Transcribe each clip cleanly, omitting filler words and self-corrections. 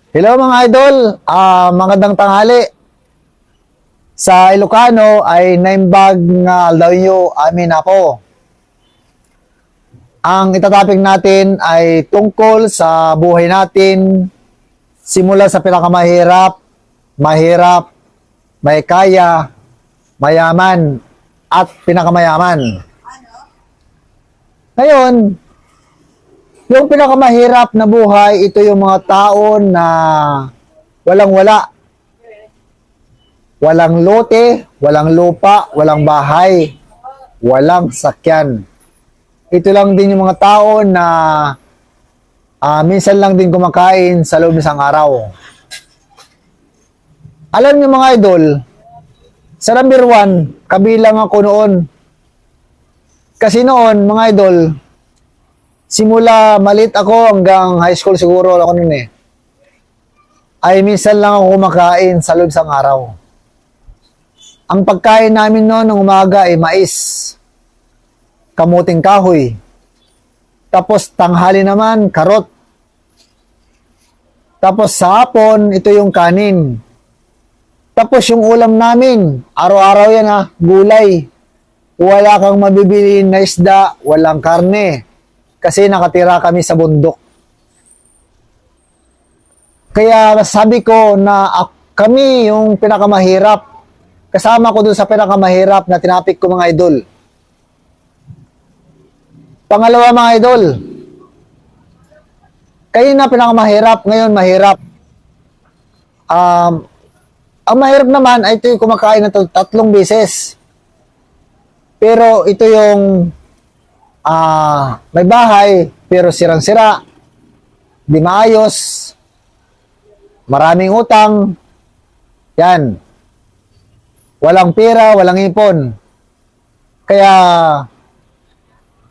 Hello mga idol, magandang tanghali. Sa Ilocano ay naimbag nga aldaw amin ako. Ang itatopic natin ay tungkol sa buhay natin simula sa pinakamahirap, mahirap, may kaya, mayaman, at pinakamayaman. Ngayon, yung pinakamahirap na buhay, ito yung mga taon na walang-wala. Walang lote, walang lupa, walang bahay, walang sakyan. Ito lang din yung mga tao na minsan lang din kumakain sa loob ng isang araw. Alam niyo mga idol, sa number 1, kabilang ako noon. Kasi noon, mga idol, simula maliit ako hanggang high school siguro ako noon ay minsan lang ako kumakain sa loob ng isang araw. Ang pagkain namin noon ng umaga ay mais, kamuting kahoy. Tapos tanghali naman, karot. Tapos sa hapon, ito yung kanin. Tapos yung ulam namin, araw-araw yan gulay. Wala kang mabibili na isda, walang karne. Kasi nakatira kami sa bundok. Kaya sabi ko na kami yung pinakamahirap. Kasama ko dun sa pinakamahirap na tinapik ko mga idol. Pangalawa mga idol, kayo na pinakamahirap, ngayon mahirap. Ang mahirap naman ay ito yung kumakain na 3 beses. Pero ito yung may bahay, pero sirang-sira, di maayos, maraming utang, yan. Walang pera, walang ipon. Kaya,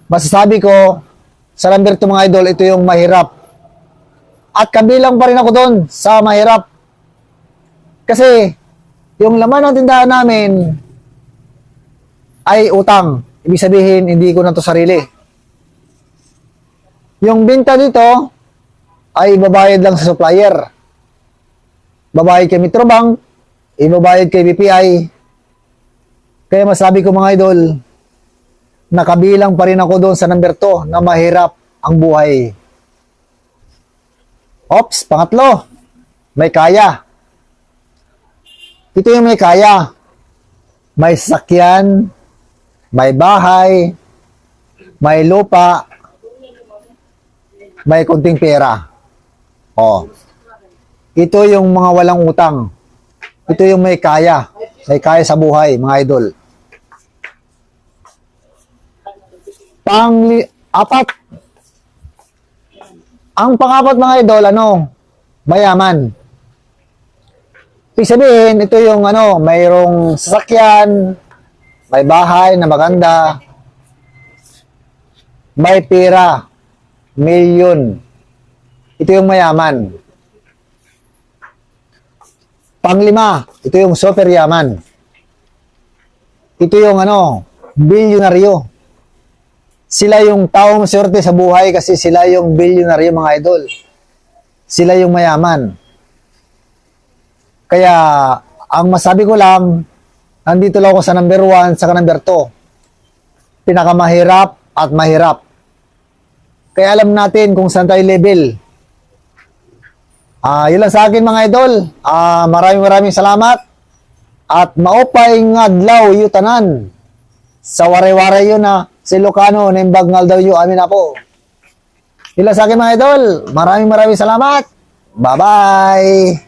masasabi ko, sa number 2 mga idol, ito yung mahirap. At kabilang pa rin ako doon sa mahirap. Kasi, yung laman ng tindahan namin ay utang. Ibig sabihin, hindi ko na to sarili. Yung binta dito ay ibabayad lang sa supplier. Babayad kay Metrobank, ibabayad kay BPI. Kaya masabi ko mga idol, nakabilang pa rin ako doon sa number 2 na mahirap ang buhay. Ops, pangatlo, may kaya. Ito yung may kaya. May sasakyan, may bahay, may lupa, may kunting pera. Ito yung mga walang utang. Ito yung may kaya. May kaya sa buhay, mga idol. Pang-apat. Ang pang-apat mga idol, mayaman. Ibig sabihin, ito yung mayroong sasakyan, may bahay na maganda, may pera, milyon. Ito yung mayaman. Pang-5, ito yung super yaman. Ito yung bilyonaryo. Sila yung taong swerte sa buhay kasi sila yung bilyonaryo mga idol. Sila yung mayaman. Kaya, ang masabi ko lang, nandito lang ako sa number 1 sa number 2. Pinakamahirap at mahirap. Kaya alam natin kung saan tayo level. Yun lang sa akin mga idol. Maraming salamat. At maupay nga adlaw yu tanan. Sa waray-waray yun si Ilocano naimbag nga aldaw yu amin ako. Yun lang sa akin mga idol. Maraming salamat. Bye-bye.